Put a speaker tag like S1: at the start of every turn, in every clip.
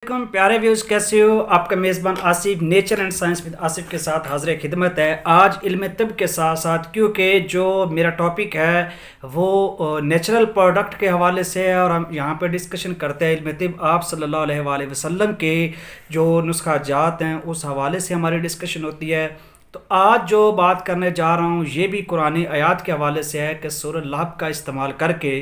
S1: वालेकुम प्यारे व्यूज़, कैसे हो? आपका मेज़बान Asif nature and science with Asif के साथ हाज़िर खिदमत है। आज इल्म तिब के साथ साथ, क्योंकि जो मेरा टॉपिक है वो नेचुरल प्रोडक्ट के हवाले से है और हम यहाँ पे डिस्कशन करते हैं इल्म तिब आप सल्लल्लाहु अलैहि वसल्लम के जो नुस्खा जात हैं उस हवाले से हमारी डिस्कशन होती है। तो आज जो बात करने जा रहा हूँ ये भी कुरान आयात के हवाले से है कि सूरह लहब का इस्तेमाल करके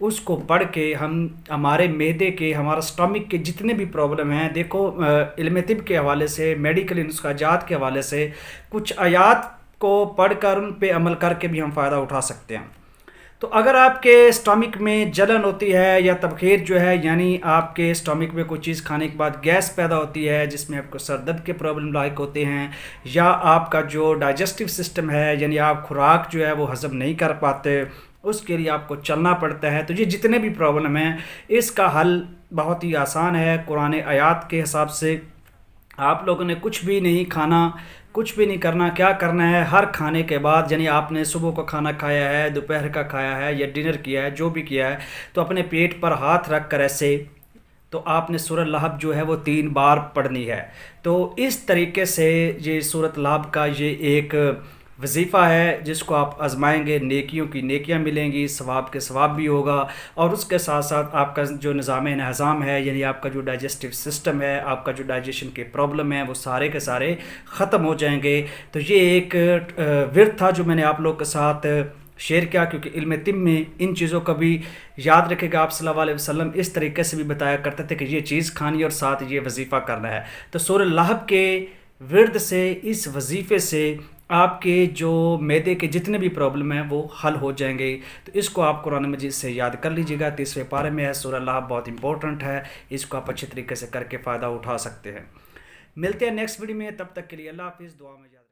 S1: उसको पढ़ के हम हमारे मैदे के, हमारा स्टमक के जितने भी प्रॉब्लम हैं, देखो इल्म तिब के हवाले से, मेडिकल नुस्खाजात के हवाले से कुछ आयात को पढ़ कर उन पे अमल करके भी हम फ़ायदा उठा सकते हैं। तो अगर आपके स्टमक में जलन होती है या तबखीर जो है, यानी आपके स्टमक में कोई चीज़ खाने के बाद गैस पैदा होती है जिसमें आपको सर दर्द के प्रॉब्लम लायक होते हैं, या आपका जो डाइजेस्टिव सिस्टम है यानी आप खुराक जो है वो हज़म नहीं कर पाते, उसके लिए आपको चलना पड़ता है, तो ये जितने भी प्रॉब्लम हैं इसका हल बहुत ही आसान है। कुरान आयात के हिसाब से आप लोगों ने कुछ भी नहीं खाना, कुछ भी नहीं करना। क्या करना है, हर खाने के बाद, यानी आपने सुबह का खाना खाया है, दोपहर का खाया है या डिनर किया है, जो भी किया है, तो अपने पेट पर हाथ रख कर ऐसे, तो आपने सूरह लहब जो है वो 3 बार पढ़नी है। तो इस तरीके से ये सूरह लहब का ये एक वजीफ़ा है जिसको आप आजमाएंगे, नेकियों की नेकियां मिलेंगी, सवाब के सवाब भी होगा, और उसके साथ साथ आपका जो निज़ाम हज़ाम है, यानी आपका जो डाइजेस्टिव सिस्टम है, आपका जो डाइजेशन के प्रॉब्लम है, वो सारे के सारे ख़त्म हो जाएंगे। तो ये एक विर्द था जो मैंने आप लोग के साथ शेयर किया, क्योंकि इल्म तिब में इन चीज़ों का भी याद रखेगा। आप सल्लल्लाहु अलैहि वसल्लम इस तरीके से भी बताया करते थे कि ये चीज़ खानी और साथ ये वजीफ़ा करना है। तो सूरह लहब के विर्द से, इस वजीफ़े से आपके जो मैदे के जितने भी प्रॉब्लम हैं वो हल हो जाएंगे। तो इसको आप कुरान मजीद से याद कर लीजिएगा। 30वें पारे में है सूरह लहब, बहुत इंपॉर्टेंट है, इसको आप अच्छी तरीके से करके फ़ायदा उठा सकते हैं। मिलते हैं नेक्स्ट वीडियो में, तब तक के लिए अल्लाह हाफिज़, दुआ में।